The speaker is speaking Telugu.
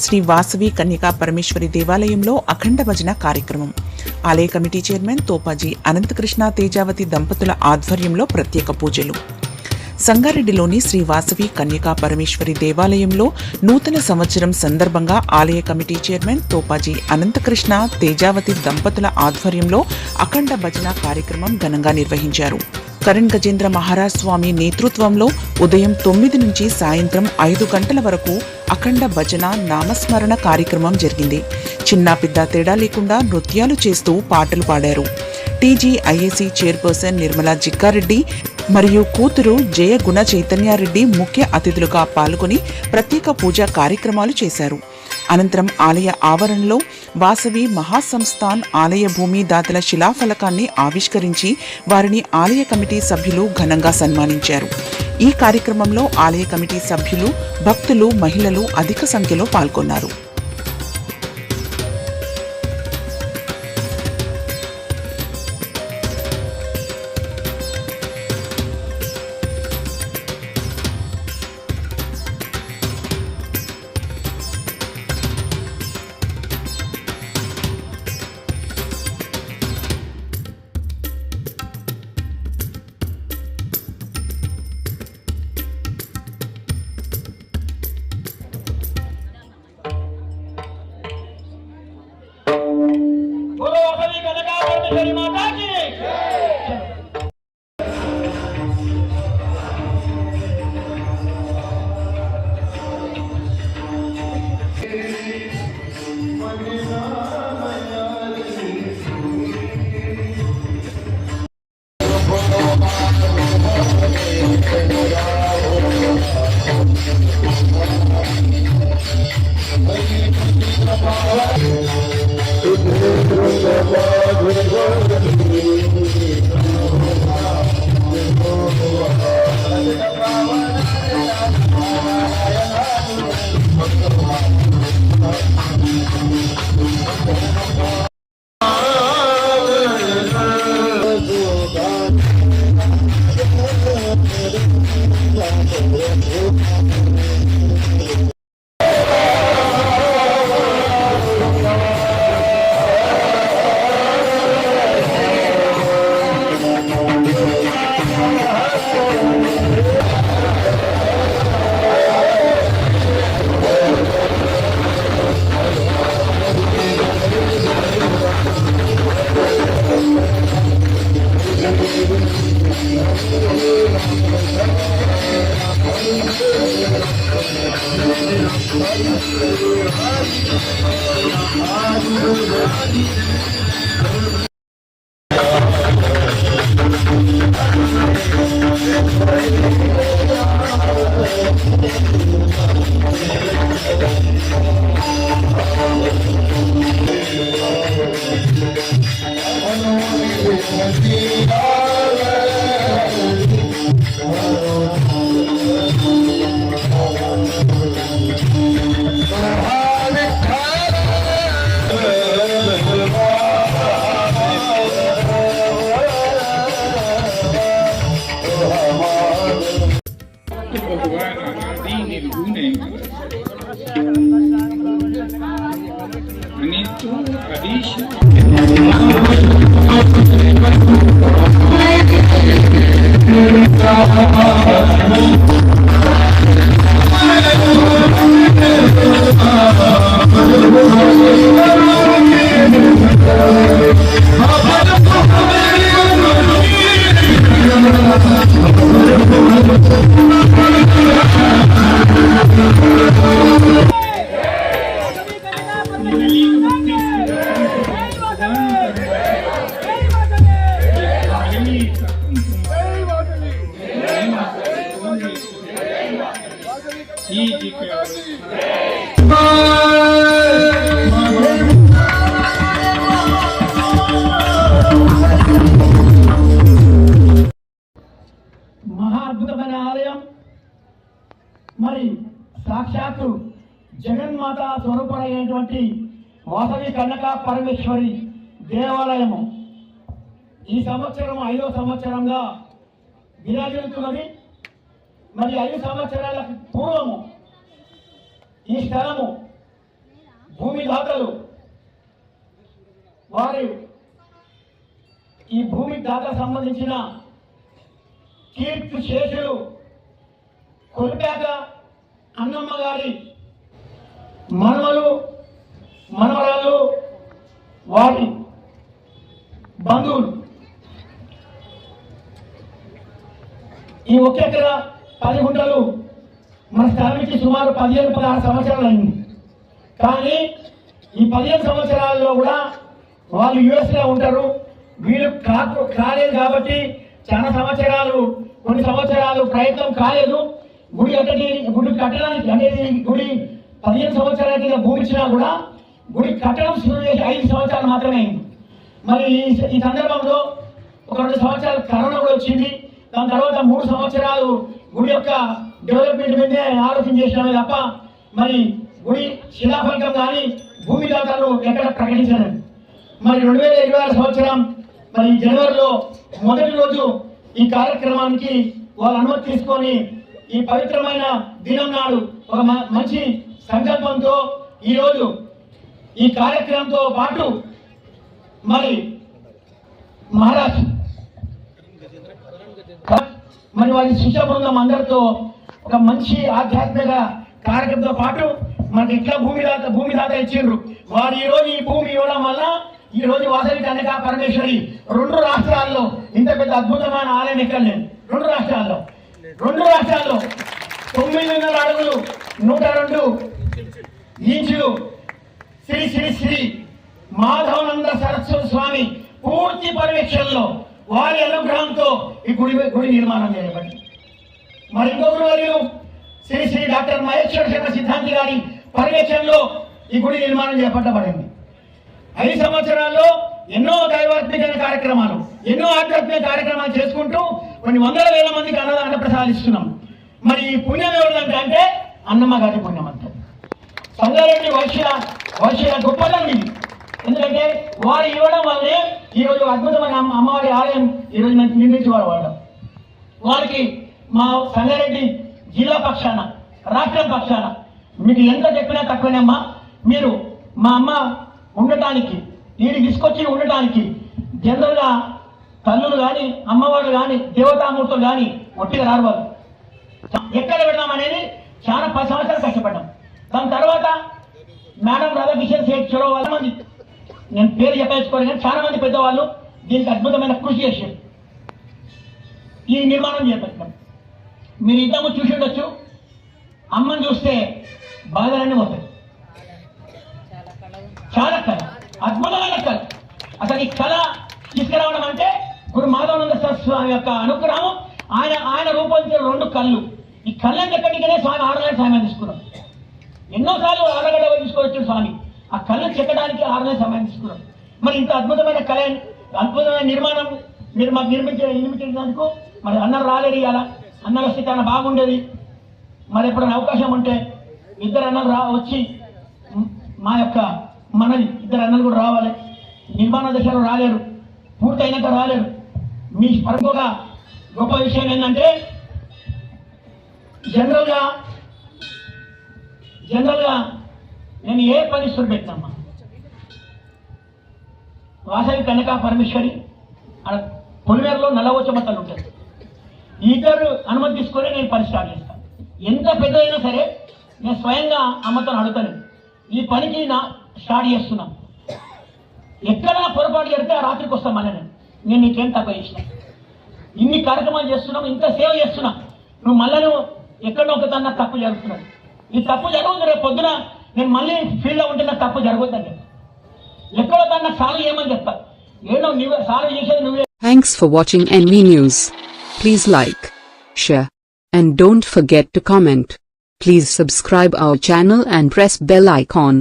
శ్రీ వాసవి కన్యకా పరమేశ్వరి దేవాలయంలో అఖండ భజన కార్యక్రమం. ఆలయ కమిటీ చైర్మన్ తోపాజీ అనంతకృష్ణ తేజావతి దంపతుల ఆధ్వర్యంలో ప్రత్యేక పూజలు. సంగారెడ్డిలోని శ్రీ వాసవి కన్యకా పరమేశ్వరి దేవాలయంలో నూతన సంవత్సరం సందర్భంగా ఆలయ కమిటీ చైర్మన్ తోపాజీ అనంతకృష్ణ తేజావతి దంపతుల ఆధ్వర్యంలో అఖండ భజన కార్యక్రమం ఘనంగా నిర్వహించారు. కరణ్ గజేంద్ర మహారాజ్ స్వామి నేతృత్వంలో ఉదయం 9 నుంచి సాయంత్రం 5 గంటల వరకు అఖండ భజన నామస్మరణ కార్యక్రమం జరిగింది. చిన్న పెద్ద తేడా లేకుండా నృత్యాలు చేస్తూ పాటలు పాడారు. టీజీఐఏసీ చైర్పర్సన్ నిర్మలా జిక్కారెడ్డి మరియు కూతురు జయ గుణ చైతన్యారెడ్డి ముఖ్య అతిథులుగా పాల్గొని ప్రత్యేక పూజా కార్యక్రమాలు చేశారు. అనంతరం ఆలయ ఆవరణలో వాసవి మహాసంస్థాన్ ఆలయ భూమి దాతల శిలాఫలకాన్ని ఆవిష్కరించి వారిని ఆలయ కమిటీ సభ్యులు ఘనంగా సన్మానించారు. ఈ కార్యక్రమంలో ఆలయ కమిటీ సభ్యులు, భక్తులు, మహిళలు అధిక సంఖ్యలో పాల్గొన్నారు. అద్భుతమైన ఆలయం. మరి సాక్షాత్తు జగన్మాత స్వరూపమైనటువంటి వాసవి కన్యకా పరమేశ్వరి దేవాలయము ఈ సంవత్సరం 5వ సంవత్సరంగా విరాజిల్లుతున్నది. మరి 5 సంవత్సరాల పూర్వము ఈ స్థలము భూమిదాతలు వారి ఈ భూమి దాతలకు సంబంధించిన కీర్తి శేషులు కొలిపాక అన్నమ్మ గారి మనవలు మనవరాళ్ళు వారి బంధువులు ఈ ఒక ఎకరా 10 గుంటలు మన స్థానానికి సుమారు 15-16 సంవత్సరాలు అయింది. కానీ ఈ 15 సంవత్సరాల్లో కూడా వాళ్ళు యుఎస్లో ఉంటారు. వీళ్ళు కాలేదు కాబట్టి చాలా సంవత్సరాలు కొన్ని సంవత్సరాలు ప్రయత్నం కాలేదు. గుడి కట్టడానికి అనేది గుడి 15 సంవత్సరాల కింద భూమి ఇచ్చినా కూడా గుడి కట్టడం శురు చేసి 5 సంవత్సరాలు మాత్రమే అయింది. మరి ఈ సందర్భంలో ఒక 2 సంవత్సరాలు కరోనా కూడా వచ్చింది. దాని తర్వాత 3 సంవత్సరాలు గుడి యొక్క డెవలప్మెంట్ మీదే ఆలోచన చేసినామే తప్ప మరి గుడి శిలాఫలకం కానీ భూమి దాతలు ఎక్కడ ప్రకటించారు. మరి 2026 సంవత్సరం మరి జనవరిలో మొదటి రోజు ఈ కార్యక్రమానికి వాళ్ళు అనుమతి తీసుకొని ఈ పవిత్రమైన దినం నాడు ఒక మంచి సంకల్పంతో ఈరోజు ఈ కార్యక్రమంతో పాటు మరి మహారాజ్ మరి వారి శిష్య బృందం అందరితో ఒక మంచి ఆధ్యాత్మిక కార్యక్రమంతో పాటు మనకి ఇట్లా భూమి దాత ఇచ్చిండ్రు. వారు ఈరోజు ఈ భూమి ఇవ్వడం వల్ల ఈ రోజు వాసవి కన్యకా పరమేశ్వరి 2 రాష్ట్రాల్లో ఇంత పెద్ద అద్భుతమైన ఆలయం ఎక్కడ లేదు. 2 రాష్ట్రాల్లో 9.5 అడుగులు 102 ఇంచులు శ్రీ శ్రీ శ్రీ మాధవానంద సరస్వతి స్వామి పూర్తి పర్యవేక్షణలో వారి అనుగ్రహంతో ఈ గుడి నిర్మాణం చేయబడింది. మరి ఇంకొకరు వారు శ్రీ శ్రీ డాక్టర్ మహేశ్వర శర్మ సిద్ధాంతి గారి పర్యవేక్షణలో ఈ గుడి నిర్మాణం చేపట్టబడింది. 5 సంవత్సరాల్లో ఎన్నో దైవాత్మిక కార్యక్రమాలు ఎన్నో ఆధ్యాత్మిక కార్యక్రమాలు చేసుకుంటూ కొన్ని 100,000 మందికి అన్నదాన ప్రసాదిస్తున్నాం. మరి ఈ పుణ్యం ఎవరిదంటే అంటే అన్నమ్మ గారి పుణ్యం అంతా. సంగారెడ్డి వైశ్య గొప్పదం ఇది. ఎందుకంటే వారు ఇవ్వడం వల్లే ఈరోజు అద్భుతమైన అమ్మవారి ఆలయం ఈరోజు నిర్మించేవాడు. వారికి మా సంగారెడ్డి జిల్లా పక్షాన రాష్ట్రం పక్షాన మీకు ఎంత చెప్పినా తక్కువనేమ్మా. మీరు మా అమ్మ ఉండటానికి వీడికి తీసుకొచ్చి ఉండటానికి జనరల్గా తల్లులు కానీ అమ్మవారు కానీ దేవతామూర్తులు కానీ ఒట్టిగా రారు. వాళ్ళు ఎక్కడ పెడదాం అనేది చాలా 10 సంవత్సరాలు కష్టపడ్డాం. దాని తర్వాత మేడం రాధాకిషన్ సేట్ చొరవ వాళ్ళ మంది నేను పేరు చెప్పేసుకోవాలి కానీ చాలా మంది పెద్దవాళ్ళు దీనికి అద్భుతమైన కృషి చేశారు. ఈ నిర్మాణం చేపట్టాం. మీరు ఇంతకు చూసి ఉండొచ్చు. అమ్మని చూస్తే బాధలన్నీ పోతాయి. చాలా కళ అద్భుతమైన కళ. అసలు ఈ కళ తీసుకురావడం అంటే గురు మాధవానంద సరస్వతి స్వామి యొక్క అనుగ్రహం. ఆయన రూపొందించిన 2 కళ్ళు. ఈ కళ్ళని ఎక్కడికనే స్వామి 6 నెలలు సమయం తీసుకున్నాం. ఎన్నోసార్లు ఆరగడ తీసుకోవచ్చు స్వామి. ఆ కళ్ళు చెక్కడానికి 6 నెలలు సమయం తీసుకున్నాం. మరి ఇంత అద్భుతమైన కళ అద్భుతమైన నిర్మాణం మీరు మాకు నిర్మించినందుకు మరి అన్నలు రాలేరు. ఇలా అన్నలు వస్తే చాలా బాగుండేది. మరి ఎప్పుడైనా అవకాశం ఉంటే 2 అన్నలు వచ్చి మా యొక్క మనది 2 అన్నలు కూడా రావాలి. నిర్మాణ దశలో రాలేరు, పూర్తయినాక రాలేరు. మీ పరంగా గొప్ప విషయం ఏంటంటే జనరల్గా నేను ఏ పనిష్ఠులు పెట్టినమ్మా వాసవి కన్యకా పరమేశ్వరి పొలిమేరలో నల్లవోచమత్తలు ఉంటుంది. 2 అనుమతి తీసుకొని నేను పని స్టార్ట్ చేస్తాను. ఎంత పెద్దదైనా సరే నేను స్వయంగా అమ్మతో అడుగుతాను. ఈ పనికి స్టార్ట్ చేస్తున్నా. ఎక్కడ పొరపాటు జరిగితే ఆ రాత్రికి వస్తాం మళ్ళీ నేను నీకేం తక్కువ చేసిన. ఇన్ని కార్యక్రమాలు చేస్తున్నాం, ఇంకా సేవ చేస్తున్నా. నువ్వు మళ్ళీ ఎక్కడో ఒకదన్నా తప్పు జరుగుతున్నాడు. ఈ తప్పు జరుగుతుంది. రేపు పొద్దున నేను మళ్ళీ ఫీల్డ్లో ఉంటే నాకు తప్పు జరుగుతుందని ఎక్కడో దాన్ని సాల్వ్ చేయమని చెప్తా. ఏదో నువ్వే సాల్వ్ చేసేది నువ్వే. Thanks for watching NV News. Please like, share, and don't forget to comment. Please subscribe our channel and press bell icon.